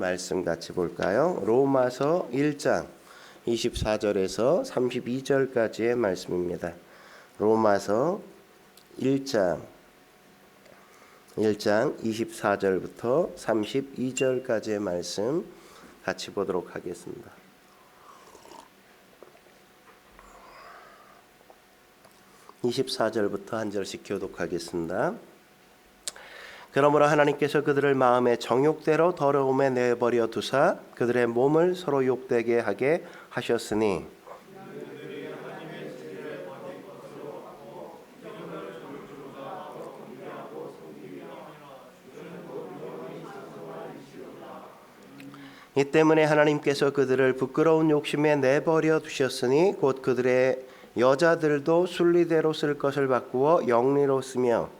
말씀 같이 볼까요? 로마서 1장 24절에서 32절까지의 말씀입니다. 로마서 1장 24절부터 32절까지의 말씀 같이 보도록 하겠습니다. (24절부터) 한 절씩 교독하겠습니다. 그러므로 하나님께서 그들을 마음의 정욕대로 더러움에 내버려 두사 그들의 몸을 서로 욕되게 하게 하셨으니 이 때문에 하나님께서 그들을 부끄러운 욕심에 내버려 두셨으니 곧 그들의 여자들도 순리대로 쓸 것을 바꾸어 영리로 쓰며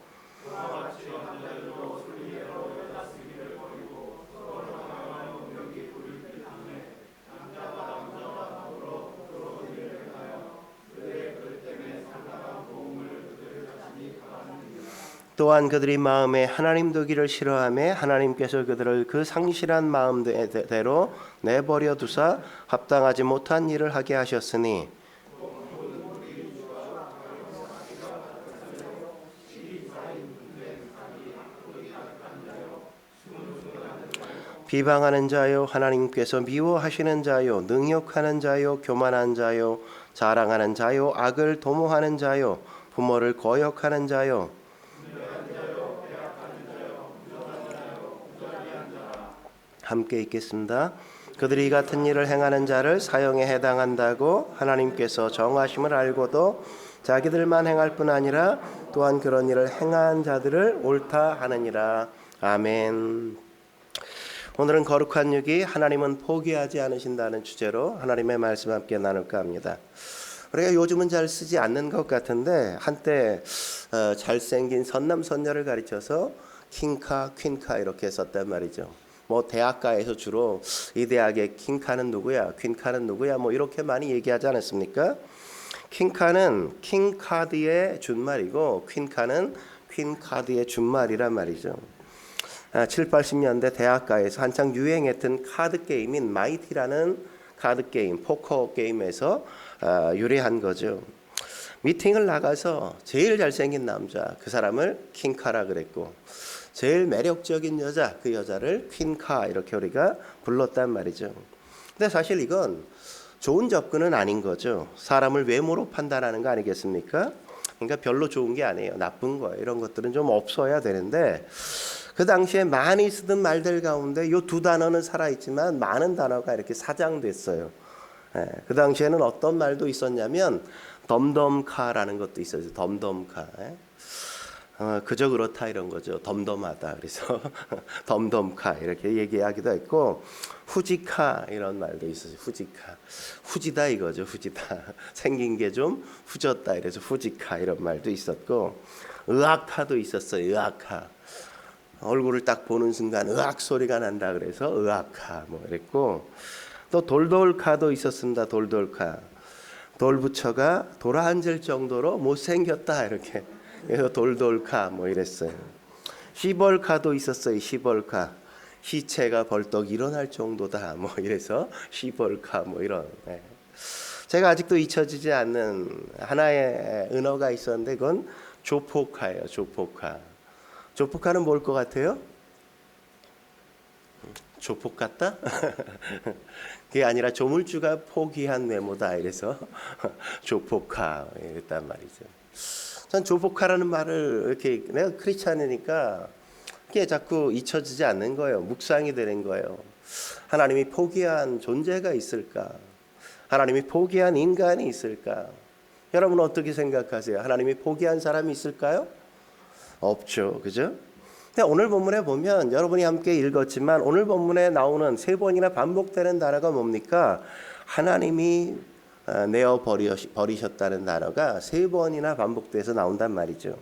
또한 그들이 마음에 하나님 두기를 싫어하며 하나님께서 그들을 그 상실한 마음대로 내버려 두사 합당하지 못한 일을 하게 하셨으니 비방하는 자요 하나님께서 미워하시는 자요 능욕하는 자요 교만한 자요 자랑하는 자요 악을 도모하는 자요 부모를 거역하는 자요 함께 읽겠습니다. 그들이 같은 일을 행하는 자를 사형에 해당한다고 하나님께서 정하심을 알고도 자기들만 행할 뿐 아니라 또한 그런 일을 행한 자들을 옳다 하느니라. 아멘. 오늘은 거룩한 육이 하나님은 포기하지 않으신다는 주제로 하나님의 말씀 함께 나눌까 합니다. 우리가 요즘은 잘 쓰지 않는 것 같은데 한때 잘생긴 선남선녀를 가리쳐서 킹카, 퀸카 이렇게 썼단 말이죠. 뭐 대학가에서 주로 이 대학의 킹카는 누구야, 퀸카는 누구야, 뭐 이렇게 많이 얘기하지 않았습니까? 킹카는 킹카드의 준말이고 퀸카는 퀸카드의 준말이란 말이죠. 7, 80년대 대학가에서 한창 유행했던 카드 게임인 마이티라는 카드 게임, 포커 게임에서 유래한 거죠. 미팅을 나가서 제일 잘생긴 남자, 그 사람을 킹카라 그랬고 제일 매력적인 여자, 그 여자를 퀸카 이렇게 우리가 불렀단 말이죠. 근데 사실 이건 좋은 접근은 아닌 거죠. 사람을 외모로 판단하는 거 아니겠습니까? 그러니까 별로 좋은 게 아니에요. 나쁜 거예요. 이런 것들은 좀 없어야 되는데 그 당시에 많이 쓰던 말들 가운데 이 두 단어는 살아있지만 많은 단어가 이렇게 사장됐어요. 그 당시에는 어떤 말도 있었냐면 덤덤카라는 것도 있었어요. 덤덤카. 그저 그렇다 이런 거죠. 덤덤하다. 그래서 덤덤카 이렇게 얘기하기도 했고 후지카 이런 말도 있었어요. 후지카. 후지다 이거죠. 후지다. 생긴 게 좀 후졌다. 이래서 후지카 이런 말도 있었고 의학카도 있었어요. 의학카. 얼굴을 딱 보는 순간 의학 소리가 난다. 그래서 의학카 뭐 이랬고 또 돌돌카도 있었습니다. 돌돌카. 돌부처가 돌아앉을 정도로 못생겼다 이렇게. 그래서 돌돌카 뭐 이랬어요. 시벌카도 있었어요. 시벌카. 시체가 벌떡 일어날 정도다 뭐 이래서 시벌카 뭐 이런. 제가 아직도 잊혀지지 않는 하나의 은어가 있었는데 그건 조포카예요. 조포카. 조포카는 뭘 것 같아요? 조폭 같다? 그게 아니라 조물주가 포기한 외모다 이래서 조포카 이랬단 말이죠. 전 조포카라는 말을 이렇게 내가 크리스찬이니까 그게 자꾸 잊혀지지 않는 거예요. 묵상이 되는 거예요. 하나님이 포기한 존재가 있을까? 하나님이 포기한 인간이 있을까? 여러분은 어떻게 생각하세요? 하나님이 포기한 사람이 있을까요? 없죠. 그죠? 근데 오늘 본문에 보면 여러분이 함께 읽었지만 오늘 본문에 나오는 세 번이나 반복되는 단어가 뭡니까? 하나님이 내어 버리셨다는 단어가 세 번이나 반복돼서 나온단 말이죠.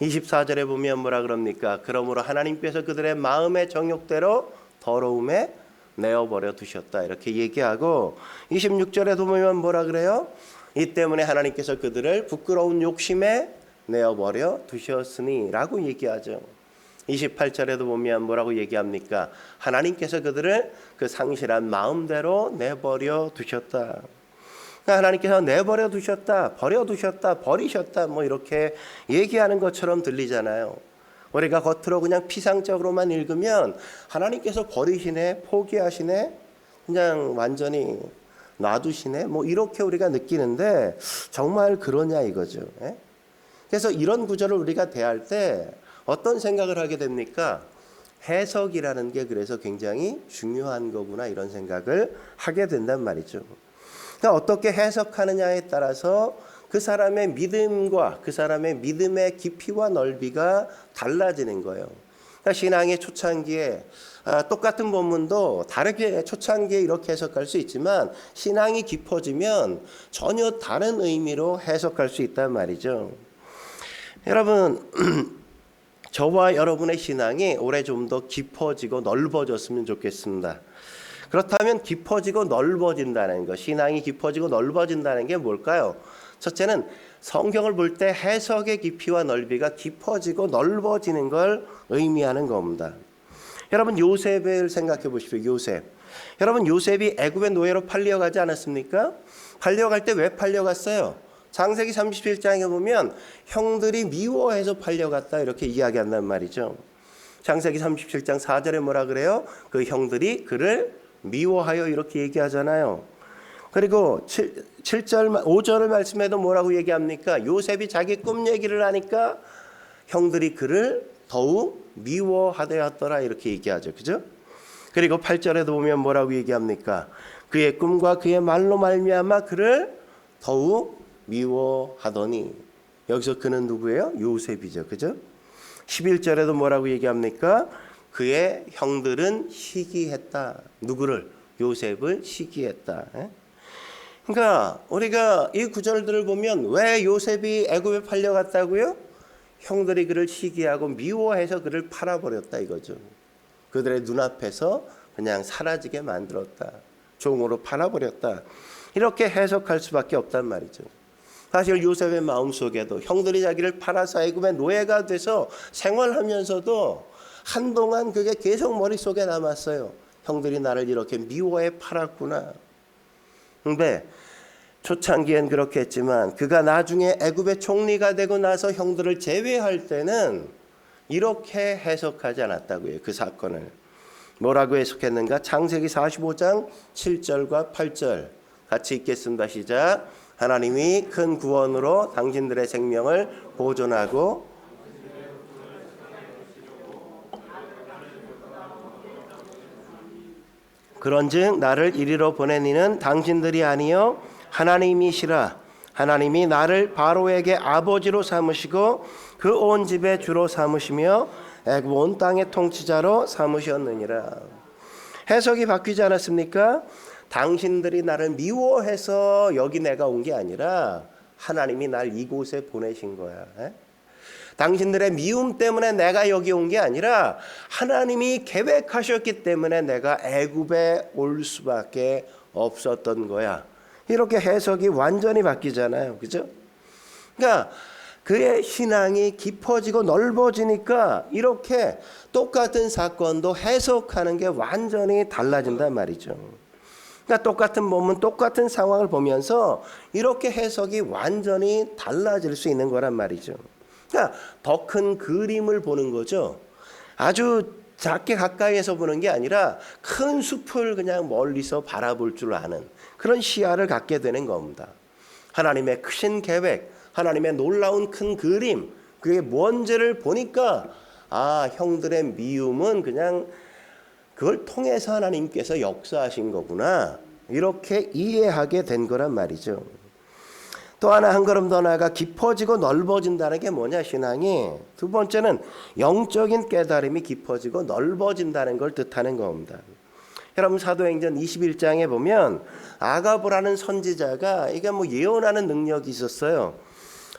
24절에 보면 뭐라 그럽니까? 그러므로 하나님께서 그들의 마음의 정욕대로 더러움에 내어버려 두셨다 이렇게 얘기하고 26절에 보면 뭐라 그래요? 이 때문에 하나님께서 그들을 부끄러운 욕심에 내어버려 두셨으니 라고 얘기하죠. 28절에도 보면 뭐라고 얘기합니까? 하나님께서 그들을 그 상실한 마음대로 내버려 두셨다. 하나님께서 내버려 두셨다, 버려 두셨다, 버리셨다, 뭐 이렇게 얘기하는 것처럼 들리잖아요. 우리가 겉으로 그냥 피상적으로만 읽으면 하나님께서 버리시네, 포기하시네, 그냥 완전히 놔두시네, 뭐 이렇게 우리가 느끼는데 정말 그러냐 이거죠. 그래서 이런 구절을 우리가 대할 때 어떤 생각을 하게 됩니까? 해석이라는 게 그래서 굉장히 중요한 거구나 이런 생각을 하게 된단 말이죠. 그러니까 어떻게 해석하느냐에 따라서 그 사람의 믿음과 그 사람의 믿음의 깊이와 넓이가 달라지는 거예요. 그러니까 신앙의 초창기에 똑같은 본문도 다르게 초창기에 이렇게 해석할 수 있지만 신앙이 깊어지면 전혀 다른 의미로 해석할 수 있단 말이죠. 여러분 저와 여러분의 신앙이 올해 좀 더 깊어지고 넓어졌으면 좋겠습니다. 그렇다면 깊어지고 넓어진다는 것, 신앙이 깊어지고 넓어진다는 게 뭘까요? 첫째는 성경을 볼 때 해석의 깊이와 넓이가 깊어지고 넓어지는 걸 의미하는 겁니다. 여러분 요셉을 생각해 보십시오. 요셉. 여러분 요셉이 애굽의 노예로 팔려가지 않았습니까? 팔려갈 때 왜 팔려갔어요? 창세기 37장에 보면 형들이 미워해서 팔려갔다 이렇게 이야기한단 말이죠. 창세기 37장 4절에 뭐라 그래요? 그 형들이 그를 미워하여 이렇게 얘기하잖아요. 그리고 7절, 5절을 말씀해도 뭐라고 얘기합니까? 요셉이 자기 꿈 얘기를 하니까 형들이 그를 더욱 미워하되었더라 이렇게 얘기하죠. 그죠? 그리고 8절에도 보면 뭐라고 얘기합니까? 그의 꿈과 그의 말로 말미암아 그를 더욱 미워하더니 여기서 그는 누구예요? 요셉이죠. 그죠? 11절에도 뭐라고 얘기합니까? 그의 형들은 시기했다. 누구를? 요셉을 시기했다. 그러니까 우리가 이 구절들을 보면 왜 요셉이 애굽에 팔려갔다고요? 형들이 그를 시기하고 미워해서 그를 팔아버렸다 이거죠. 그들의 눈앞에서 그냥 사라지게 만들었다. 종으로 팔아버렸다. 이렇게 해석할 수밖에 없단 말이죠. 사실 요셉의 마음속에도 형들이 자기를 팔아서 애굽의 노예가 돼서 생활하면서도 한동안 그게 계속 머릿속에 남았어요. 형들이 나를 이렇게 미워해 팔았구나. 근데 초창기엔 그렇게 했지만 그가 나중에 애굽의 총리가 되고 나서 형들을 제외할 때는 이렇게 해석하지 않았다고요. 그 사건을. 뭐라고 해석했는가? 창세기 45장 7절과 8절 같이 읽겠습니다. 시작. 하나님이 큰 구원으로 당신들의 생명을 보존하고 그런즉 나를 이리로 보낸 이는 당신들이 아니요 하나님이시라. 하나님이 나를 바로에게 아버지로 삼으시고 그 온 집의 주로 삼으시며 애굽 온 땅의 통치자로 삼으셨느니라. 해석이 바뀌지 않았습니까? 당신들이 나를 미워해서 여기 내가 온 게 아니라 하나님이 날 이곳에 보내신 거야. 당신들의 미움 때문에 내가 여기 온 게 아니라 하나님이 계획하셨기 때문에 내가 애굽에 올 수밖에 없었던 거야. 이렇게 해석이 완전히 바뀌잖아요. 그죠? 그러니까 그의 신앙이 깊어지고 넓어지니까 이렇게 똑같은 사건도 해석하는 게 완전히 달라진단 말이죠. 그러니까 똑같은 본문, 똑같은 상황을 보면서 이렇게 해석이 완전히 달라질 수 있는 거란 말이죠. 그러니까 더 큰 그림을 보는 거죠. 아주 작게 가까이에서 보는 게 아니라 큰 숲을 그냥 멀리서 바라볼 줄 아는 그런 시야를 갖게 되는 겁니다. 하나님의 크신 계획, 하나님의 놀라운 큰 그림, 그게 뭔지를 보니까 형들의 미움은 그냥 그걸 통해서 하나님께서 역사하신 거구나. 이렇게 이해하게 된 거란 말이죠. 또 하나 한 걸음 더 나아가 깊어지고 넓어진다는 게 뭐냐 신앙이. 두 번째는 영적인 깨달음이 깊어지고 넓어진다는 걸 뜻하는 겁니다. 여러분 사도행전 21장에 보면 아가보라는 선지자가 이게 예언하는 능력이 있었어요.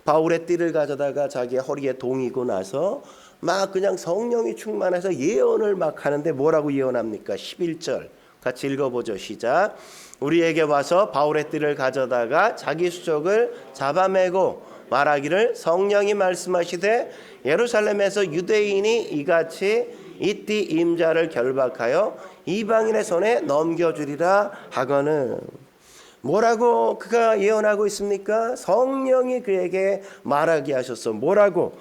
바울의 띠를 가져다가 자기의 허리에 동이고 나서 막 그냥 성령이 충만해서 예언을 막 하는데 뭐라고 예언합니까? 11절 같이 읽어보죠. 시작. 우리에게 와서 바울의 띠를 가져다가 자기 수족을 잡아매고 말하기를 성령이 말씀하시되 예루살렘에서 유대인이 이같이 이띠 임자를 결박하여 이방인의 손에 넘겨주리라 하거늘. 뭐라고 그가 예언하고 있습니까? 성령이 그에게 말하게 하셨어. 뭐라고?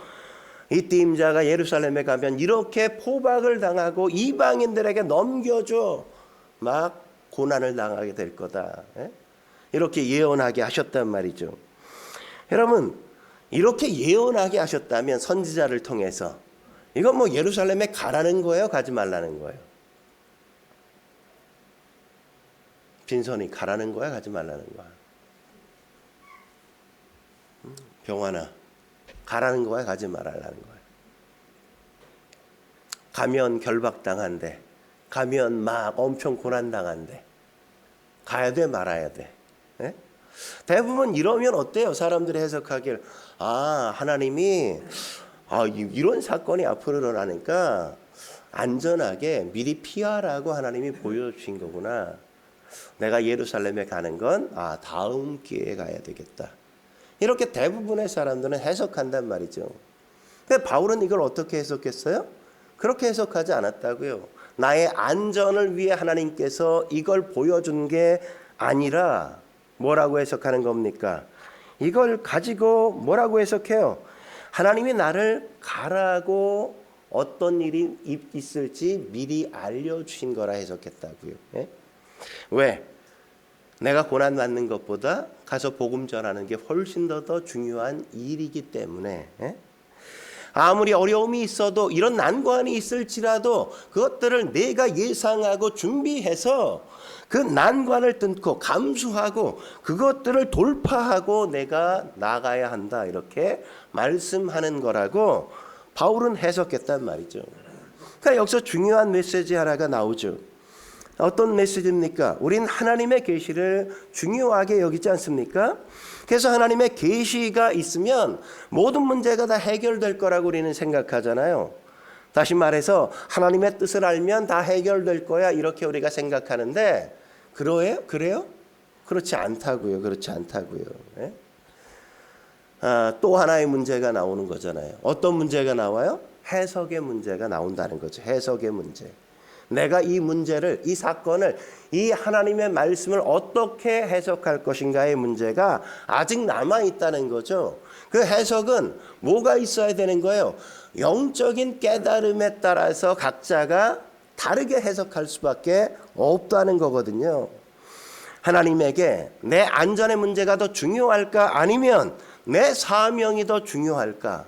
이띠 임자가 예루살렘에 가면 이렇게 포박을 당하고 이방인들에게 넘겨줘 막 고난을 당하게 될 거다. 이렇게 예언하게 하셨단 말이죠. 여러분, 이렇게 예언하게 하셨다면 선지자를 통해서 이건 뭐 예루살렘에 가라는 거예요? 가지 말라는 거예요? 빈손이 가라는 거야? 가지 말라는 거야? 병환아, 가라는 거야? 가지 말라는 거야? 가면 결박당한대. 가면 막 엄청 고난당한대. 가야 돼? 말아야 돼? 네? 대부분 이러면 어때요? 사람들이 해석하길, 하나님이 이런 사건이 앞으로 일어나니까 안전하게 미리 피하라고 하나님이 보여주신 거구나. 내가 예루살렘에 가는 건 다음 기회에 가야 되겠다. 이렇게 대부분의 사람들은 해석한단 말이죠. 근데 바울은 이걸 어떻게 해석했어요? 그렇게 해석하지 않았다고요. 나의 안전을 위해 하나님께서 이걸 보여준 게 아니라 뭐라고 해석하는 겁니까? 이걸 가지고 뭐라고 해석해요? 하나님이 나를 가라고 어떤 일이 있을지 미리 알려주신 거라 해석했다고요. 왜? 내가 고난받는 것보다 가서 복음 전하는 게 훨씬 더 중요한 일이기 때문에. 아무리 어려움이 있어도 이런 난관이 있을지라도 그것들을 내가 예상하고 준비해서 그 난관을 뚫고 감수하고 그것들을 돌파하고 내가 나가야 한다. 이렇게 말씀하는 거라고 바울은 해석했단 말이죠. 그러니까 여기서 중요한 메시지 하나가 나오죠. 어떤 메시지입니까? 우린 하나님의 계시를 중요하게 여기지 않습니까? 그래서 하나님의 계시가 있으면 모든 문제가 다 해결될 거라고 우리는 생각하잖아요. 다시 말해서 하나님의 뜻을 알면 다 해결될 거야 이렇게 우리가 생각하는데 그래요? 그렇지 않다고요. 그렇지 않다고요. 또 하나의 문제가 나오는 거잖아요. 어떤 문제가 나와요? 해석의 문제가 나온다는 거죠. 해석의 문제. 내가 이 문제를, 이 사건을, 이 하나님의 말씀을 어떻게 해석할 것인가의 문제가 아직 남아있다는 거죠. 그 해석은 뭐가 있어야 되는 거예요? 영적인 깨달음에 따라서 각자가 다르게 해석할 수밖에 없다는 거거든요. 하나님에게 내 안전의 문제가 더 중요할까? 아니면 내 사명이 더 중요할까?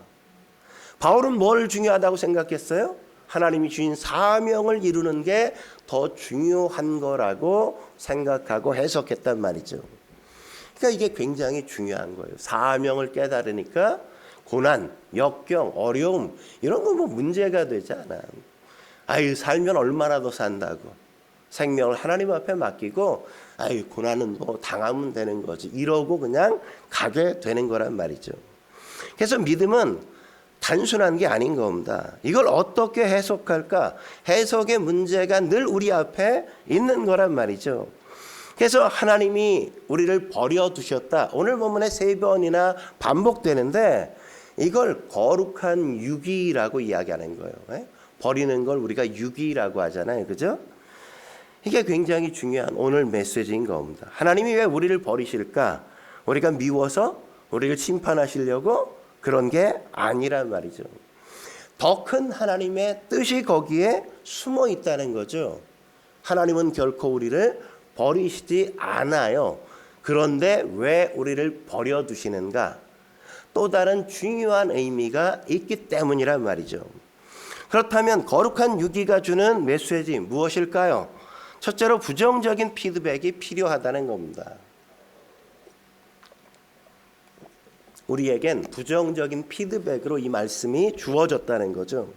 바울은 뭘 중요하다고 생각했어요? 하나님이 주신 사명을 이루는 게 더 중요한 거라고 생각하고 해석했단 말이죠. 그러니까 이게 굉장히 중요한 거예요. 사명을 깨달으니까 고난, 역경, 어려움 이런 건 뭐 문제가 되지 않아. 살면 얼마나 더 산다고. 생명을 하나님 앞에 맡기고 고난은 뭐 당하면 되는 거지. 이러고 그냥 가게 되는 거란 말이죠. 그래서 믿음은 단순한 게 아닌 겁니다. 이걸 어떻게 해석할까? 해석의 문제가 늘 우리 앞에 있는 거란 말이죠. 그래서 하나님이 우리를 버려두셨다. 오늘 본문에 3번이나 반복되는데 이걸 거룩한 유기라고 이야기하는 거예요. 버리는 걸 우리가 유기라고 하잖아요. 그죠? 이게 굉장히 중요한 오늘 메시지인 겁니다. 하나님이 왜 우리를 버리실까? 우리가 미워서 우리를 심판하시려고? 그런 게 아니란 말이죠. 더 큰 하나님의 뜻이 거기에 숨어 있다는 거죠. 하나님은 결코 우리를 버리시지 않아요. 그런데 왜 우리를 버려두시는가? 또 다른 중요한 의미가 있기 때문이란 말이죠. 그렇다면 거룩한 유기가 주는 메시지 무엇일까요? 첫째로 부정적인 피드백이 필요하다는 겁니다. 우리에겐 부정적인 피드백으로 이 말씀이 주어졌다는 거죠.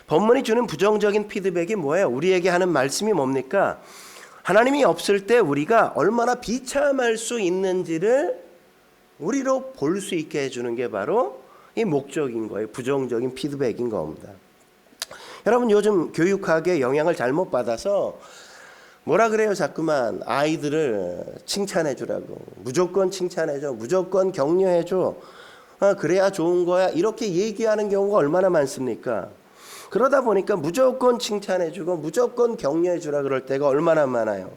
본문이 주는 부정적인 피드백이 뭐예요? 우리에게 하는 말씀이 뭡니까? 하나님이 없을 때 우리가 얼마나 비참할 수 있는지를 우리로 볼 수 있게 해주는 게 바로 이 목적인 거예요. 부정적인 피드백인 겁니다. 여러분 요즘 교육학의 영향을 잘못 받아서 뭐라 그래요? 자꾸만 아이들을 칭찬해 주라고. 무조건 칭찬해 줘. 무조건 격려해 줘. 그래야 좋은 거야. 이렇게 얘기하는 경우가 얼마나 많습니까? 그러다 보니까 무조건 칭찬해주고 무조건 격려해주라 그럴 때가 얼마나 많아요.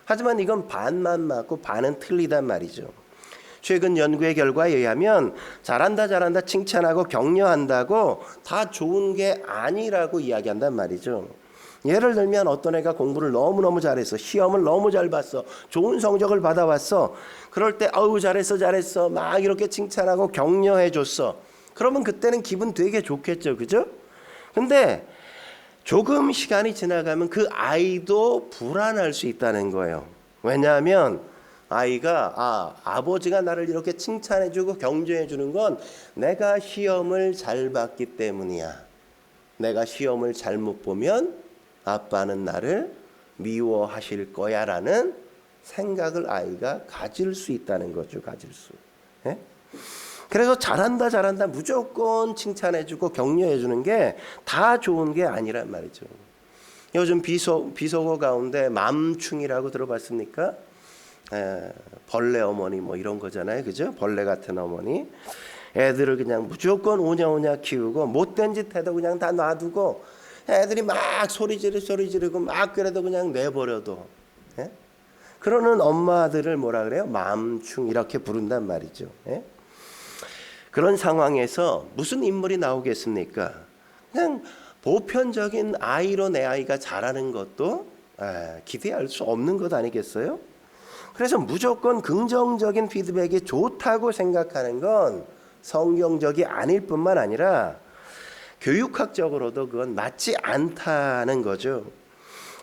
하지만 이건 반만 맞고 반은 틀리단 말이죠. 최근 연구의 결과에 의하면 잘한다 잘한다 칭찬하고 격려한다고 다 좋은 게 아니라고 이야기한단 말이죠. 예를 들면 어떤 애가 공부를 너무너무 잘했어. 시험을 너무 잘 봤어. 좋은 성적을 받아왔어. 그럴 때 아우 잘했어 막 이렇게 칭찬하고 격려해 줬어. 그러면 그때는 기분 되게 좋겠죠. 그죠? 근데 조금 시간이 지나가면 그 아이도 불안할 수 있다는 거예요. 왜냐하면 아이가 아버지가 나를 이렇게 칭찬해주고 격려해주는 건 내가 시험을 잘 봤기 때문이야. 내가 시험을 잘못 보면 아빠는 나를 미워하실 거야 라는 생각을 아이가 가질 수 있다는 거죠. 가질 수. 예? 그래서 잘한다 무조건 칭찬해주고 격려해주는 게 다 좋은 게 아니란 말이죠. 요즘 비속어 가운데 맘충이라고 들어봤습니까? 벌레 어머니 뭐 이런 거잖아요. 그죠? 벌레 같은 어머니. 애들을 그냥 무조건 오냐오냐 키우고 못된 짓 해도 그냥 다 놔두고 애들이 막 소리 지르고 막 그래도 그냥 내버려둬. 예? 그러는 엄마들을 뭐라 그래요? 맘충 이렇게 부른단 말이죠. 예? 그런 상황에서 무슨 인물이 나오겠습니까? 그냥 보편적인 아이로 내 아이가 자라는 것도 기대할 수 없는 것 아니겠어요? 그래서 무조건 긍정적인 피드백이 좋다고 생각하는 건 성경적이 아닐 뿐만 아니라 교육학적으로도 그건 맞지 않다는 거죠.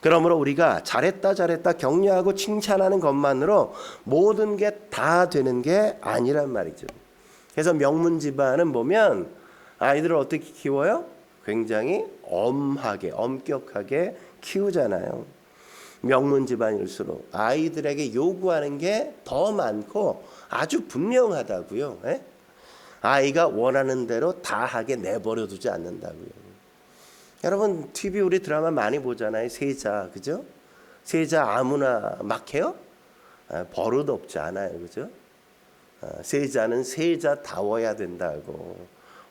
그러므로 우리가 잘했다 격려하고 칭찬하는 것만으로 모든 게 다 되는 게 아니란 말이죠. 그래서 명문 집안은 보면 아이들을 어떻게 키워요? 굉장히 엄격하게 키우잖아요. 명문 집안일수록 아이들에게 요구하는 게 더 많고 아주 분명하다고요. 예? 아이가 원하는 대로 다 하게 내버려 두지 않는다고요. 여러분 TV 우리 드라마 많이 보잖아요. 세자, 그죠? 세자 아무나 막 해요? 버릇 없지 않아요, 그죠? 세자는 세자다워야 된다고.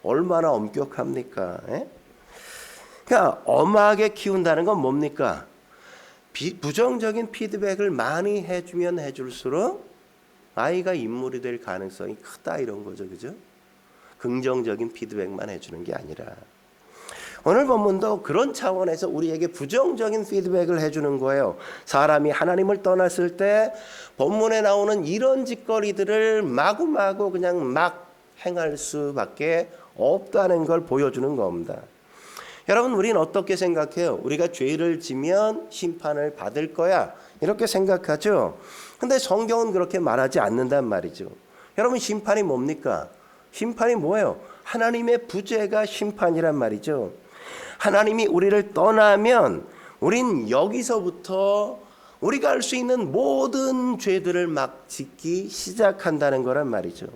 얼마나 엄격합니까? 예? 그러니까 엄하게 키운다는 건 뭡니까? 부정적인 피드백을 많이 해주면 해줄수록 아이가 인물이 될 가능성이 크다 이런 거죠. 그죠? 긍정적인 피드백만 해주는 게 아니라 오늘 본문도 그런 차원에서 우리에게 부정적인 피드백을 해주는 거예요. 사람이 하나님을 떠났을 때 본문에 나오는 이런 짓거리들을 마구마구 그냥 막 행할 수밖에 없다는 걸 보여주는 겁니다. 여러분 우리는 어떻게 생각해요? 우리가 죄를 지면 심판을 받을 거야 이렇게 생각하죠. 근데 성경은 그렇게 말하지 않는단 말이죠. 여러분 심판이 뭡니까? 심판이 뭐예요? 하나님의 부재가 심판이란 말이죠. 하나님이 우리를 떠나면 우린 여기서부터 우리가 할 수 있는 모든 죄들을 막 짓기 시작한다는 거란 말이죠.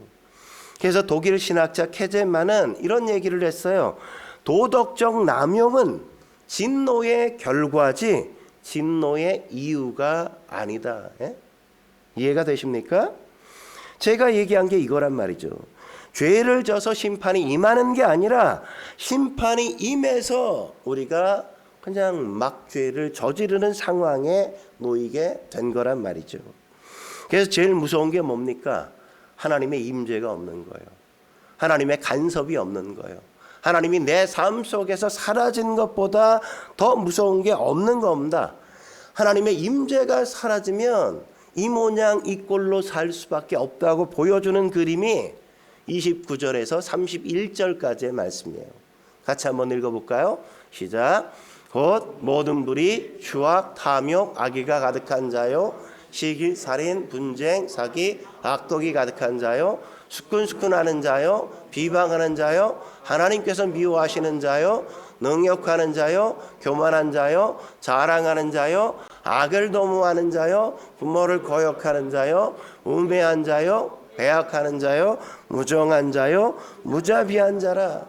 그래서 독일 신학자 케제만은 이런 얘기를 했어요. 도덕적 남용은 진노의 결과지 진노의 이유가 아니다. 예? 이해가 되십니까? 제가 얘기한 게 이거란 말이죠. 죄를 져서 심판이 임하는 게 아니라 심판이 임해서 우리가 그냥 막 죄를 저지르는 상황에 놓이게 된 거란 말이죠. 그래서 제일 무서운 게 뭡니까? 하나님의 임재가 없는 거예요. 하나님의 간섭이 없는 거예요. 하나님이 내 삶 속에서 사라진 것보다 더 무서운 게 없는 겁니다. 하나님의 임재가 사라지면 이 모양 이 꼴로 살 수밖에 없다고 보여주는 그림이 29절에서 31절까지의 말씀이에요. 같이 한번 읽어볼까요? 시작. 곧 모든 불이 추악, 탐욕, 악의가 가득한 자요 시기, 살인, 분쟁, 사기, 악독이 가득한 자요 수끈수끈하는 자요 비방하는 자요 하나님께서 미워하시는 자요 능욕하는 자요 교만한 자요 자랑하는 자요 악을 도모하는 자요 부모를 거역하는 자요 우매한 자요 배약하는 자요 무정한 자요 무자비한 자라.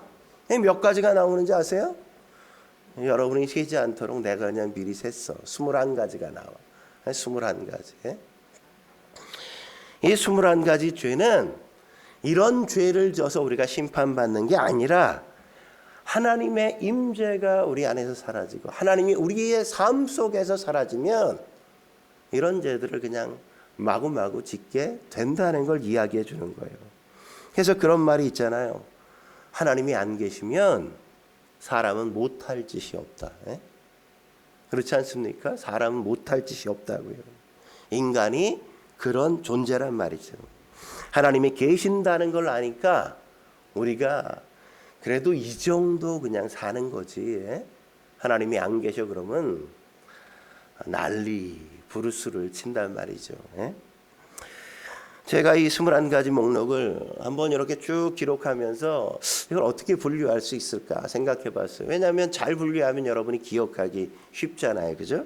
몇 가지가 나오는지 아세요? 여러분이 세지 않도록 내가 그냥 미리 셌어. 21가지가 나와. 21가지. 이 21가지 죄는 이런 죄를 져서 우리가 심판받는 게 아니라 하나님의 임재가 우리 안에서 사라지고 하나님이 우리의 삶 속에서 사라지면 이런 죄들을 그냥 마구마구 짓게 된다는 걸 이야기해 주는 거예요. 그래서 그런 말이 있잖아요. 하나님이 안 계시면 사람은 못할 짓이 없다. 그렇지 않습니까? 사람은 못할 짓이 없다고요. 인간이 그런 존재란 말이죠. 하나님이 계신다는 걸 아니까 우리가 그래도 이 정도 그냥 사는 거지. 하나님이 안 계셔 그러면 난리 부르스를 친단 말이죠. 제가 이 21가지 목록을 한번 이렇게 쭉 기록하면서 이걸 어떻게 분류할 수 있을까 생각해 봤어요. 왜냐하면 잘 분류하면 여러분이 기억하기 쉽잖아요. 그죠?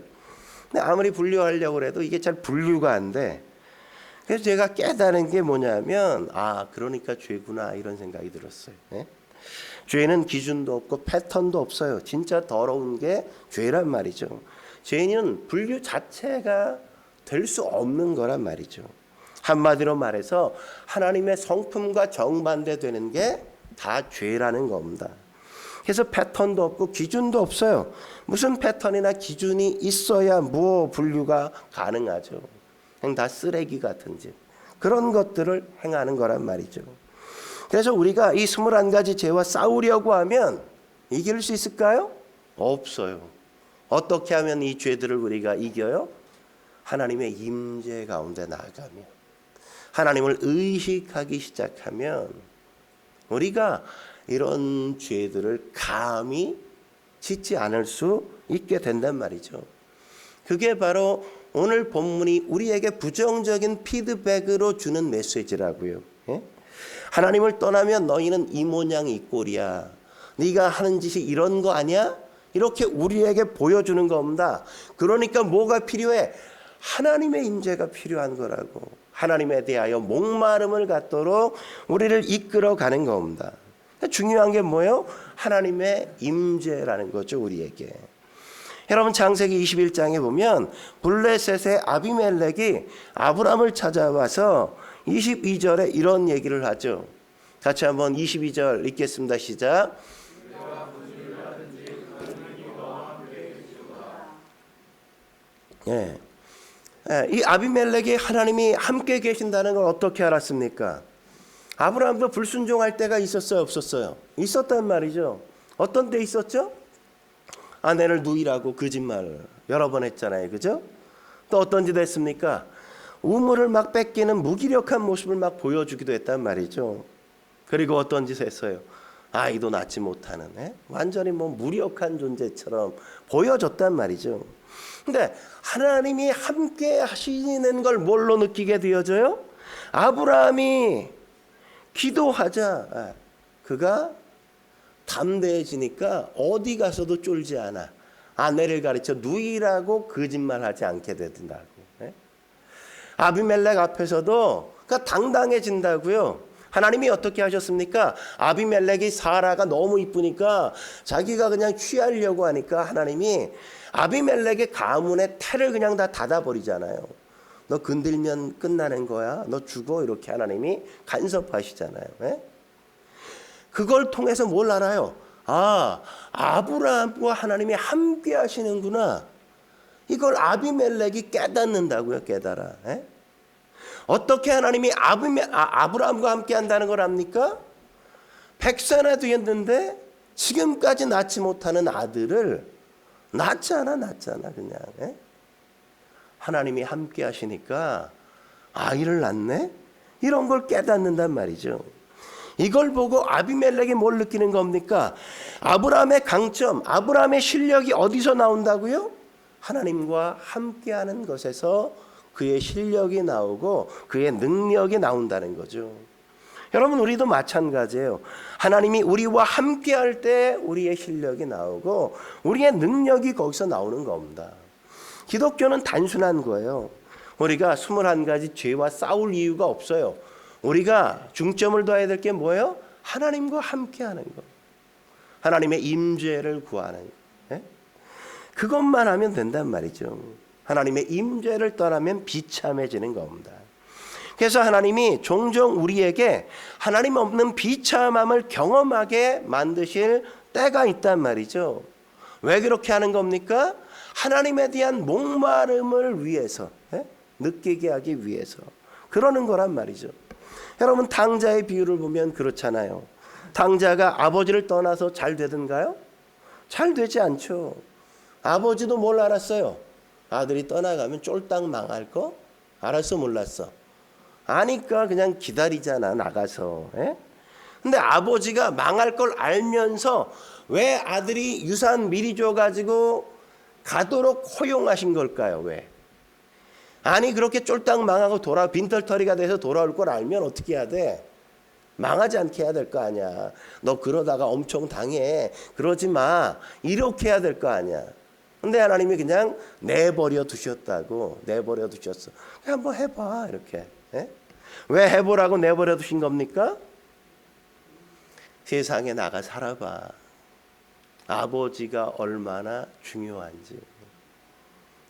근데 아무리 분류하려고 해도 이게 잘 분류가 안 돼. 그래서 제가 깨달은 게 뭐냐면 그러니까 죄구나 이런 생각이 들었어요. 죄는 기준도 없고 패턴도 없어요. 진짜 더러운 게 죄란 말이죠. 죄는 분류 자체가 될 수 없는 거란 말이죠. 한마디로 말해서 하나님의 성품과 정반대되는 게 다 죄라는 겁니다. 그래서 패턴도 없고 기준도 없어요. 무슨 패턴이나 기준이 있어야 분류가 가능하죠. 그냥 다 쓰레기 같은 짓. 그런 것들을 행하는 거란 말이죠. 그래서 우리가 이 21가지 죄와 싸우려고 하면 이길 수 있을까요? 없어요. 어떻게 하면 이 죄들을 우리가 이겨요? 하나님의 임재 가운데 나아가면, 하나님을 의식하기 시작하면 우리가 이런 죄들을 감히 짓지 않을 수 있게 된단 말이죠. 그게 바로 오늘 본문이 우리에게 부정적인 피드백으로 주는 메시지라고요. 하나님을 떠나면 너희는 이 모양 이 꼴이야. 네가 하는 짓이 이런 거 아니야? 이렇게 우리에게 보여주는 겁니다. 그러니까 뭐가 필요해? 하나님의 임재가 필요한 거라고. 하나님에 대하여 목마름을 갖도록 우리를 이끌어가는 겁니다. 중요한 게 뭐예요? 하나님의 임재라는 거죠, 우리에게. 여러분 창세기 21장에 보면 블레셋의 아비멜렉이 아브람을 찾아와서 22절에 이런 얘기를 하죠. 같이 한번 22절 읽겠습니다. 시작. 이 아비멜렉이 하나님이 함께 계신다는 걸 어떻게 알았습니까? 아브라함도 불순종할 때가 있었어요, 없었어요? 있었단 말이죠. 어떤 때 있었죠? 아내를 누이라고 거짓말 여러 번 했잖아요, 그죠? 또 어떤 짓 했습니까? 우물을 막 뺏기는 무기력한 모습을 막 보여주기도 했단 말이죠. 그리고 어떤 짓 했어요? 아이도 낳지 못하는 완전히 무력한 존재처럼 보여줬단 말이죠. 근데 하나님이 함께 하시는 걸 뭘로 느끼게 되어져요? 아브라함이 기도하자 그가 담대해지니까 어디 가서도 쫄지 않아. 아내를 가르쳐 누이라고 거짓말하지 않게 된다고. 아비멜렉 앞에서도 그가 당당해진다고요. 하나님이 어떻게 하셨습니까? 아비멜렉이 사라가 너무 이쁘니까 자기가 그냥 취하려고 하니까 하나님이 아비멜렉의 가문의 태를 그냥 다 닫아버리잖아요. 너 건들면 끝나는 거야. 너 죽어. 이렇게 하나님이 간섭하시잖아요. 그걸 통해서 뭘 알아요? 아브라함과 하나님이 함께 하시는구나. 이걸 아비멜렉이 깨닫는다고요. 깨달아. 어떻게 하나님이 아브라함과 함께 한다는 걸 압니까? 100세나 되었는데 지금까지 낳지 못하는 아들을 낳잖아 그냥. 하나님이 함께 하시니까 아이를 낳네? 이런 걸 깨닫는단 말이죠. 이걸 보고 아비멜렉이 뭘 느끼는 겁니까? 아브라함의 강점, 아브라함의 실력이 어디서 나온다고요? 하나님과 함께하는 것에서 그의 실력이 나오고 그의 능력이 나온다는 거죠. 여러분 우리도 마찬가지예요. 하나님이 우리와 함께할 때 우리의 실력이 나오고 우리의 능력이 거기서 나오는 겁니다. 기독교는 단순한 거예요. 우리가 21가지 죄와 싸울 이유가 없어요. 우리가 중점을 둬야 될 게 뭐예요? 하나님과 함께하는 것. 하나님의 임재를 구하는 것. 그것만 하면 된단 말이죠. 하나님의 임재를 떠나면 비참해지는 겁니다. 그래서 하나님이 종종 우리에게 하나님 없는 비참함을 경험하게 만드실 때가 있단 말이죠. 왜 그렇게 하는 겁니까? 하나님에 대한 목마름을 위해서, 느끼게 하기 위해서 그러는 거란 말이죠. 여러분, 탕자의 비유를 보면 그렇잖아요. 탕자가 아버지를 떠나서 잘 되던가요? 잘 되지 않죠. 아버지도 뭘 알았어요? 아들이 떠나가면 쫄딱 망할 거? 알았어, 몰랐어? 아니까 그냥 기다리잖아, 나가서. 근데 아버지가 망할 걸 알면서 왜 아들이 유산 미리 줘가지고 가도록 허용하신 걸까요? 왜? 아니, 그렇게 쫄딱 망하고 빈털터리가 돼서 돌아올 걸 알면 어떻게 해야 돼? 망하지 않게 해야 될 거 아니야. 너 그러다가 엄청 당해. 그러지 마. 이렇게 해야 될 거 아니야. 근데 하나님이 그냥 내버려 두셨다고. 내버려 두셨어. 그냥 한번 해봐. 이렇게. 왜 해보라고 내버려 두신 겁니까? 세상에 나가 살아봐. 아버지가 얼마나 중요한지,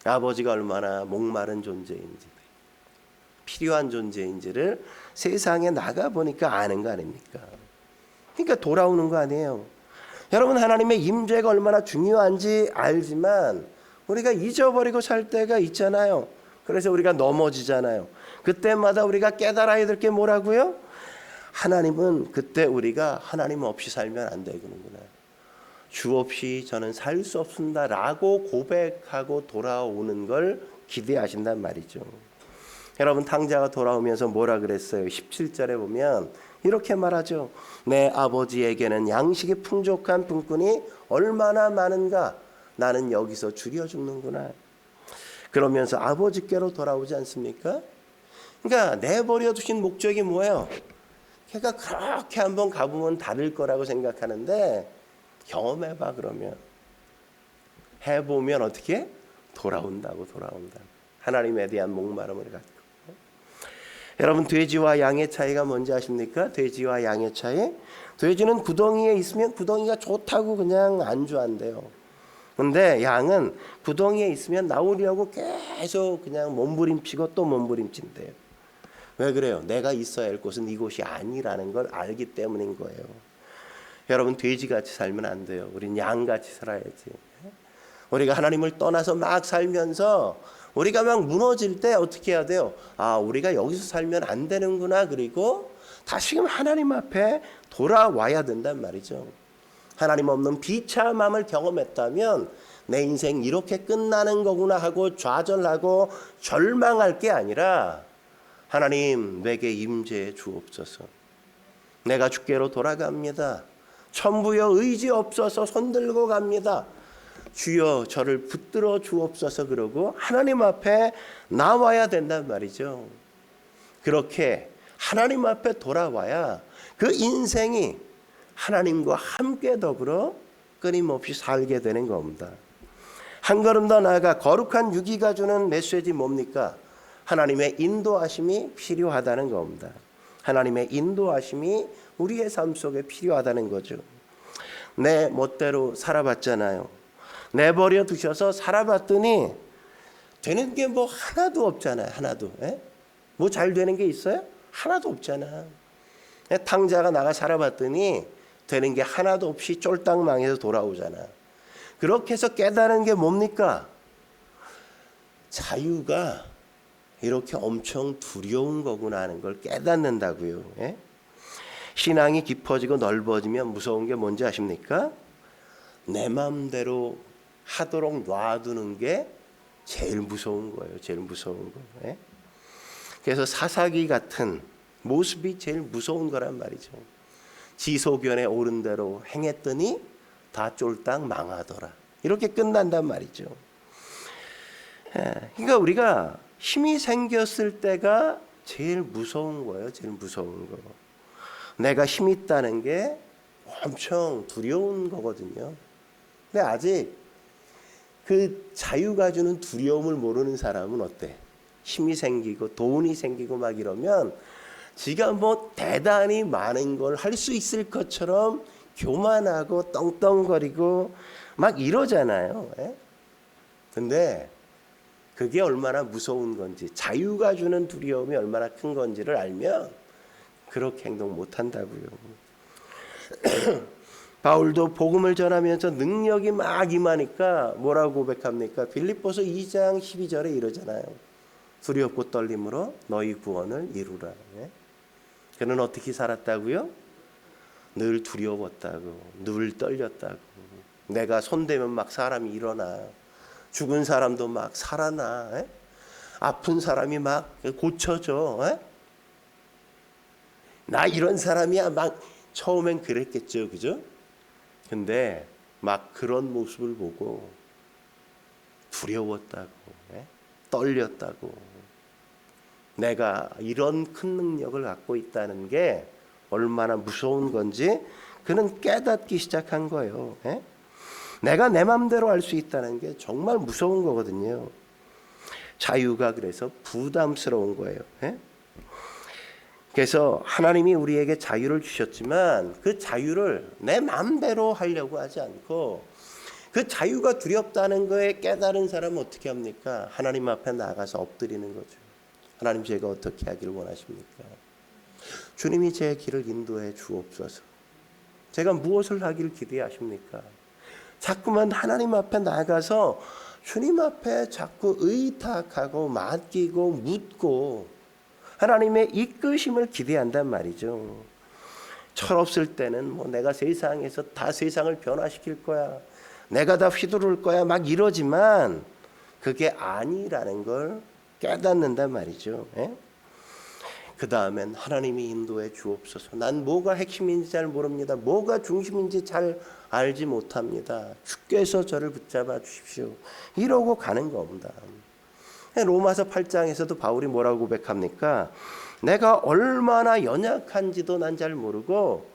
아버지가 얼마나 목마른 존재인지, 필요한 존재인지를 세상에 나가보니까 아는 거 아닙니까? 그러니까 돌아오는 거 아니에요. 여러분, 하나님의 임재가 얼마나 중요한지 알지만 우리가 잊어버리고 살 때가 있잖아요. 그래서 우리가 넘어지잖아요. 그때마다 우리가 깨달아야 될 게 뭐라고요? 하나님은 그때 우리가 하나님 없이 살면 안 되는구나. 주 없이 저는 살 수 없습니다 라고 고백하고 돌아오는 걸 기대하신단 말이죠. 여러분, 탕자가 돌아오면서 뭐라 그랬어요? 17절에 보면 이렇게 말하죠. 내 아버지에게는 양식이 풍족한 분꾼이 얼마나 많은가. 나는 여기서 줄여 죽는구나. 그러면서 아버지께로 돌아오지 않습니까? 그러니까 내버려 두신 목적이 뭐예요? 걔가 그렇게 한번 가보면 다를 거라고 생각하는데 경험해봐. 그러면 해보면 어떻게? 돌아온다고. 돌아온다. 하나님에 대한 목마름을 갖고. 여러분, 돼지와 양의 차이가 뭔지 아십니까? 돼지와 양의 차이? 돼지는 구덩이에 있으면 구덩이가 좋다고 그냥 안주한대요. 근데 양은 구덩이에 있으면 나오려고 계속 그냥 몸부림치고 또 몸부림친대요. 왜 그래요? 내가 있어야 할 곳은 이곳이 아니라는 걸 알기 때문인 거예요. 여러분, 돼지같이 살면 안 돼요. 우린 양같이 살아야지. 우리가 하나님을 떠나서 막 살면서 우리가 막 무너질 때 어떻게 해야 돼요? 아, 우리가 여기서 살면 안 되는구나. 그리고 다시금 하나님 앞에 돌아와야 된단 말이죠. 하나님 없는 비참함을 경험했다면 내 인생 이렇게 끝나는 거구나 하고 좌절하고 절망할 게 아니라 하나님, 내게 임재해 주옵소서. 내가 주께로 돌아갑니다. 천부여 의지 없어서 손들고 갑니다. 주여 저를 붙들어 주옵소서. 그러고 하나님 앞에 나와야 된단 말이죠. 그렇게 하나님 앞에 돌아와야 그 인생이 하나님과 함께 더불어 끊임없이 살게 되는 겁니다. 한 걸음 더 나아가 거룩한 유기가 주는 메시지 뭡니까? 하나님의 인도하심이 필요하다는 겁니다. 하나님의 인도하심이 우리의 삶 속에 필요하다는 거죠. 내 멋대로 살아봤잖아요. 내버려 두셔서 살아봤더니 되는 게 뭐 하나도 없잖아요. 하나도. 뭐 잘 되는 게 있어요? 하나도 없잖아. 탕자가 나가 살아봤더니 되는 게 하나도 없이 쫄딱 망해서 돌아오잖아. 그렇게 해서 깨달은 게 뭡니까? 자유가 이렇게 엄청 두려운 거구나 하는 걸 깨닫는다고요. 신앙이 깊어지고 넓어지면 무서운 게 뭔지 아십니까? 내 마음대로 하도록 놔두는 게 제일 무서운 거예요. 제일 무서운 거. 그래서 사사기 같은 모습이 제일 무서운 거란 말이죠. 지 소견에 오른 대로 행했더니 다 쫄딱 망하더라. 이렇게 끝난단 말이죠. 그러니까 우리가 힘이 생겼을 때가 제일 무서운 거예요. 제일 무서운 거. 내가 힘 있다는 게 엄청 두려운 거거든요. 근데 아직 그 자유가 주는 두려움을 모르는 사람은 어때? 힘이 생기고 돈이 생기고 막 이러면 지가 뭐 대단히 많은 걸 할 수 있을 것처럼 교만하고 떵떵거리고 막 이러잖아요. 근데 그게 얼마나 무서운 건지, 자유가 주는 두려움이 얼마나 큰 건지를 알면 그렇게 행동 못한다고요. 바울도 복음을 전하면서 능력이 막 임하니까 뭐라고 고백합니까? 빌립보서 2장 12절에 이러잖아요. 두렵고 떨림으로 너희 구원을 이루라. 그는 어떻게 살았다고요? 늘 두려웠다고, 늘 떨렸다고. 내가 손대면 막 사람이 일어나, 죽은 사람도 막 살아나, 아픈 사람이 막 고쳐져. 나 이런 사람이야. 막 처음엔 그랬겠죠, 그죠? 근데 막 그런 모습을 보고 두려웠다고, 떨렸다고. 내가 이런 큰 능력을 갖고 있다는 게 얼마나 무서운 건지 그는 깨닫기 시작한 거예요. 내가 내 마음대로 할 수 있다는 게 정말 무서운 거거든요. 자유가 그래서 부담스러운 거예요. 그래서 하나님이 우리에게 자유를 주셨지만 그 자유를 내 마음대로 하려고 하지 않고, 그 자유가 두렵다는 거에 깨달은 사람은 어떻게 합니까? 하나님 앞에 나가서 엎드리는 거죠. 하나님, 제가 어떻게 하기를 원하십니까? 주님이 제 길을 인도해 주옵소서. 제가 무엇을 하기를 기대하십니까? 자꾸만 하나님 앞에 나가서 주님 앞에 자꾸 의탁하고 맡기고 묻고 하나님의 이끄심을 기대한단 말이죠. 철없을 때는 뭐 내가 세상에서 다 세상을 변화시킬 거야, 내가 다 휘두를 거야 막 이러지만 그게 아니라는 걸 깨닫는단 말이죠. 그 다음엔 하나님이 인도해 주옵소서. 난 뭐가 핵심인지 잘 모릅니다. 뭐가 중심인지 잘 알지 못합니다. 주께서 저를 붙잡아 주십시오. 이러고 가는 겁니다. 로마서 8장에서도 바울이 뭐라고 고백합니까? 내가 얼마나 연약한지도 난 잘 모르고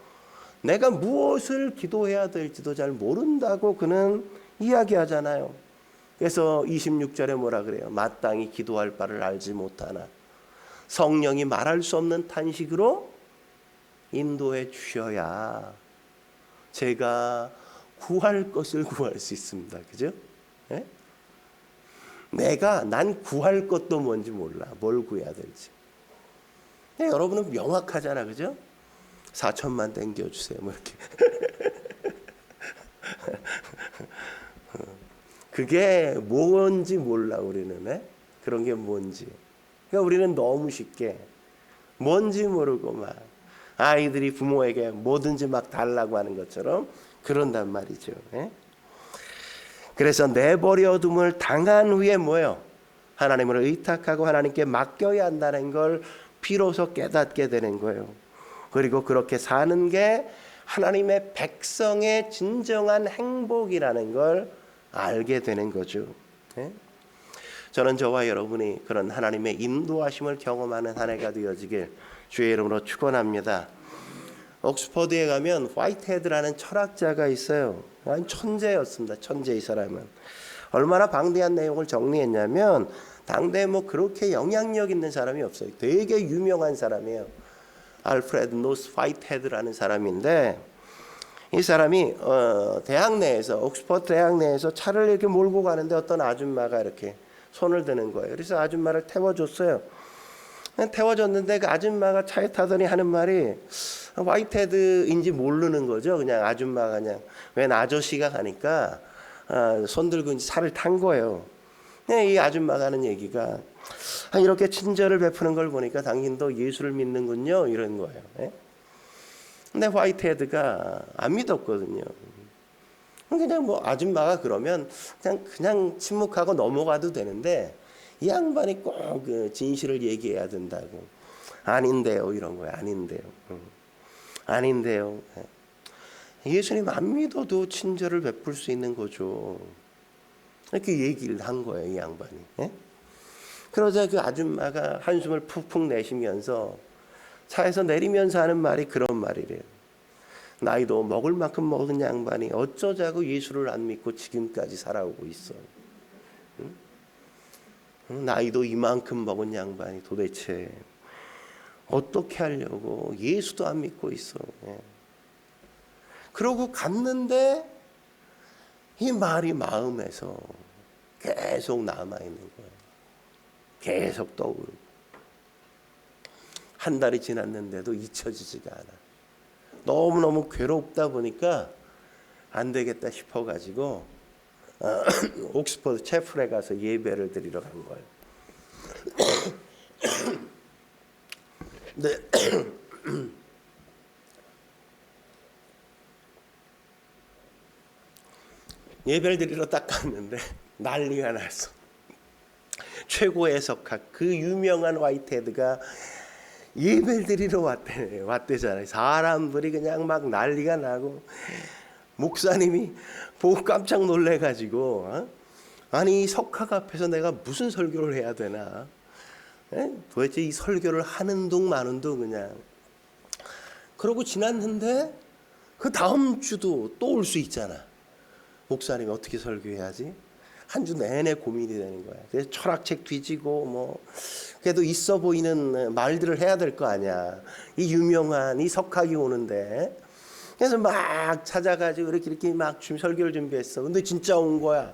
내가 무엇을 기도해야 될지도 잘 모른다고 그는 이야기하잖아요. 그래서 26절에 뭐라 그래요? 마땅히 기도할 바를 알지 못하나 성령이 말할 수 없는 탄식으로 인도해 주셔야 제가 구할 것을 구할 수 있습니다. 그죠? 난 구할 것도 뭔지 몰라. 뭘 구해야 될지. 여러분은 명확하잖아. 그죠? 4천만 땡겨주세요. 뭐 이렇게. 그게 뭔지 몰라, 우리는. 그런 게 뭔지. 그러니까 우리는 너무 쉽게 뭔지 모르고 막 아이들이 부모에게 뭐든지 막 달라고 하는 것처럼 그런단 말이죠. 그래서 내버려둠을 당한 후에 뭐예요? 하나님을 의탁하고 하나님께 맡겨야 한다는 걸 비로소 깨닫게 되는 거예요. 그리고 그렇게 사는 게 하나님의 백성의 진정한 행복이라는 걸 알게 되는 거죠. 저는 저와 여러분이 그런 하나님의 인도하심을 경험하는 한 해가 되어지길 주의 이름으로 축원합니다. 옥스퍼드에 가면 화이트헤드라는 철학자가 있어요. 천재였습니다. 천재. 이 사람은 얼마나 방대한 내용을 정리했냐면 당대에 뭐 그렇게 영향력 있는 사람이 없어요. 되게 유명한 사람이에요. 알프레드 노스 화이트헤드라는 사람인데, 이 사람이 대학 내에서, 옥스퍼드 대학 내에서 차를 이렇게 몰고 가는데 어떤 아줌마가 이렇게 손을 드는 거예요. 그래서 아줌마를 태워줬어요. 태워줬는데 그 아줌마가 차에 타더니 하는 말이 화이트헤드인지 모르는 거죠. 그냥 아줌마가 그냥 웬 아저씨가 가니까 손 들고 이제 차를 탄 거예요. 이 아줌마가 하는 얘기가 이렇게 친절을 베푸는 걸 보니까 당신도 예수를 믿는군요. 이런 거예요. 근데 화이트헤드가 안 믿었거든요. 그냥 뭐 아줌마가 그러면 그냥 침묵하고 넘어가도 되는데 이 양반이 꼭 그 진실을 얘기해야 된다고. 아닌데요, 이런 거예요. 아닌데요. 아닌데요. 예수님 안 믿어도 친절을 베풀 수 있는 거죠. 이렇게 얘기를 한 거예요, 이 양반이. 그러자 그 아줌마가 한숨을 푹푹 내쉬면서 차에서 내리면서 하는 말이 그런 말이래요. 나이도 먹을 만큼 먹은 양반이 어쩌자고 예수를 안 믿고 지금까지 살아오고 있어. 나이도 이만큼 먹은 양반이 도대체 어떻게 하려고 예수도 안 믿고 있어. 그러고 갔는데 이 말이 마음에서 계속 남아있는 거예요. 계속 떠오르고 한 달이 지났는데도 잊혀지지가 않아. 너무너무 괴롭다 보니까 안 되겠다 싶어가지고 옥스퍼드 채플에 가서 예배를 드리러 간 거예요. 네. 예배를 드리러 딱 갔는데 난리가 났어. 최고의 석학 그 유명한 화이트헤드가 예배를 드리러 왔대잖아요. 사람들이 그냥 막 난리가 나고 목사님이 보고 깜짝 놀래가지고 아니 석학 앞에서 내가 무슨 설교를 해야 되나? 도대체 이 설교를 하는 둥 마는 둥 그냥 그러고 지났는데 그 다음 주도 또 올 수 있잖아. 목사님이 어떻게 설교해야지? 한 주 내내 고민이 되는 거야. 그래서 철학책 뒤지고 뭐 그래도 있어 보이는 말들을 해야 될 거 아니야. 이 유명한 이 석학이 오는데 그래서 막 찾아가지고 이렇게 막 설교를 준비했어. 근데 진짜 온 거야.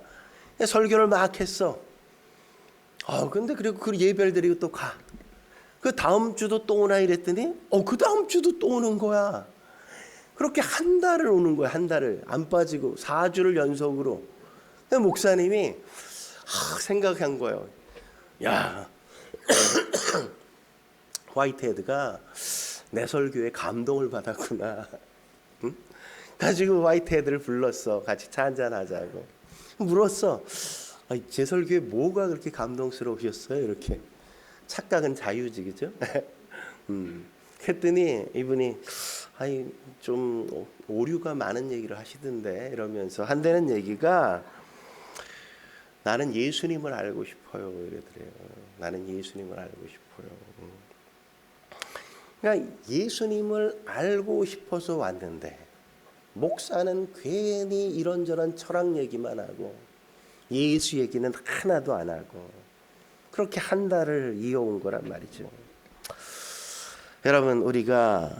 설교를 막 했어. 근데 그리고 그 예배를 드리고 또 가. 그 다음 주도 또 오나 이랬더니 그 다음 주도 또 오는 거야. 그렇게 한 달을 오는 거야. 한 달을 안 빠지고 4주를 연속으로. 목사님이 생각한 거예요. 야, 화이트헤드가 내 설교에 감동을 받았구나. 응? 가지고 화이트헤드를 불렀어. 같이 차 한잔 하자고. 물었어. 제 설교에 뭐가 그렇게 감동스러우셨어요? 이렇게. 착각은 자유지, 그죠? 했더니 이분이 좀 오류가 많은 얘기를 하시던데 이러면서 한다는 얘기가 나는 예수님을 알고 싶어요. 이러더래요. 나는 예수님을 알고 싶어요. 그러니까 예수님을 알고 싶어서 왔는데 목사는 괜히 이런저런 철학 얘기만 하고 예수 얘기는 하나도 안 하고 그렇게 한 달을 이어온 거란 말이죠. 여러분 우리가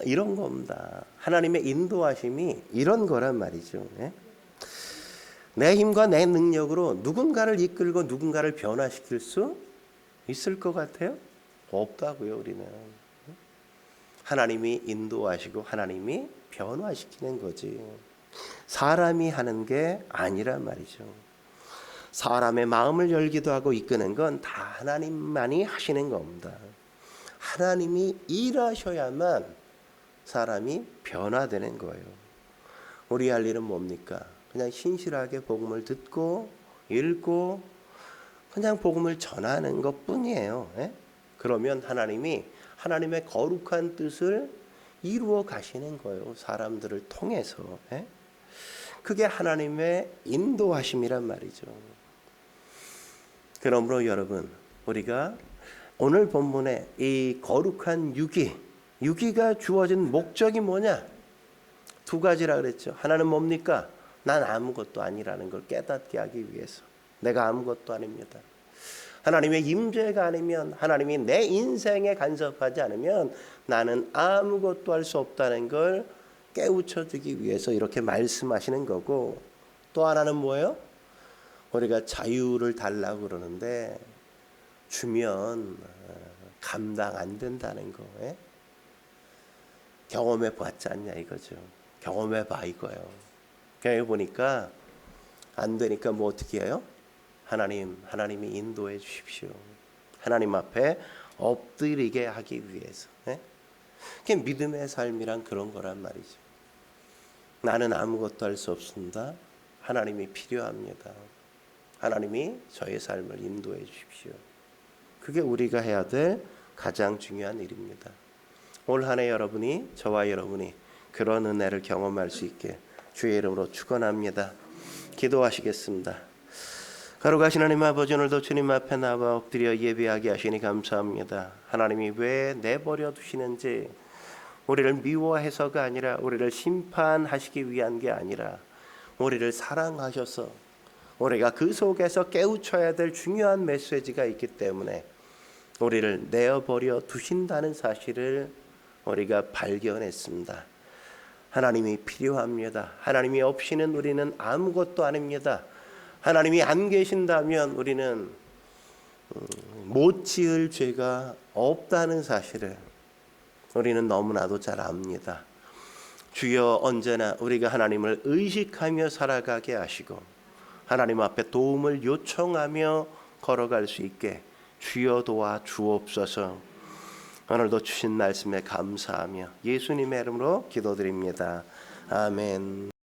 이런 겁니다. 하나님의 인도하심이 이런 거란 말이죠. 내 힘과 내 능력으로 누군가를 이끌고 누군가를 변화시킬 수 있을 것 같아요? 없다고요. 우리는 하나님이 인도하시고 하나님이 변화시키는 거지 사람이 하는 게 아니란 말이죠. 사람의 마음을 열기도 하고 이끄는 건 다 하나님만이 하시는 겁니다. 하나님이 일하셔야만 사람이 변화되는 거예요. 우리 할 일은 뭡니까? 그냥 신실하게 복음을 듣고 읽고 그냥 복음을 전하는 것뿐이에요. 그러면 하나님이 하나님의 거룩한 뜻을 이루어 가시는 거예요. 사람들을 통해서. 그게 하나님의 인도하심이란 말이죠. 그러므로 여러분 우리가 오늘 본문에 이 거룩한 유기가 주어진 목적이 뭐냐? 두 가지라 그랬죠. 하나는 뭡니까? 난 아무것도 아니라는 걸 깨닫게 하기 위해서. 내가 아무것도 아닙니다. 하나님의 임재가 아니면 하나님이 내 인생에 간섭하지 않으면 나는 아무것도 할 수 없다는 걸 깨우쳐주기 위해서 이렇게 말씀하시는 거고 또 하나는 뭐예요? 우리가 자유를 달라고 그러는데 주면 감당 안 된다는 거. 경험해 봤지 않냐 이거죠. 경험해 봐 이거예요. 경험해 보니까 안 되니까 뭐 어떻게 해요? 하나님이 인도해 주십시오. 하나님 앞에 엎드리게 하기 위해서. 그게 믿음의 삶이란 그런 거란 말이죠. 나는 아무것도 할 수 없습니다. 하나님이 필요합니다. 하나님이 저의 삶을 인도해 주십시오. 그게 우리가 해야 될 가장 중요한 일입니다. 올 한 해 여러분이 저와 여러분이 그런 은혜를 경험할 수 있게 주의 이름으로 축원합니다. 기도하시겠습니다. 거룩하신 하나님 아버지 오늘도 주님 앞에 나와 엎드려 예배하게 하시니 감사합니다. 하나님이 왜 내버려 두시는지 우리를 미워해서가 아니라 우리를 심판하시기 위한 게 아니라 우리를 사랑하셔서 우리가 그 속에서 깨우쳐야 될 중요한 메시지가 있기 때문에 우리를 내어버려 두신다는 사실을 우리가 발견했습니다. 하나님이 필요합니다. 하나님이 없이는 우리는 아무것도 아닙니다. 하나님이 안 계신다면 우리는 못 지을 죄가 없다는 사실을 우리는 너무나도 잘 압니다. 주여 언제나 우리가 하나님을 의식하며 살아가게 하시고 하나님 앞에 도움을 요청하며 걸어갈 수 있게 주여 도와 주옵소서. 오늘도 주신 말씀에 감사하며 예수님의 이름으로 기도드립니다. 아멘.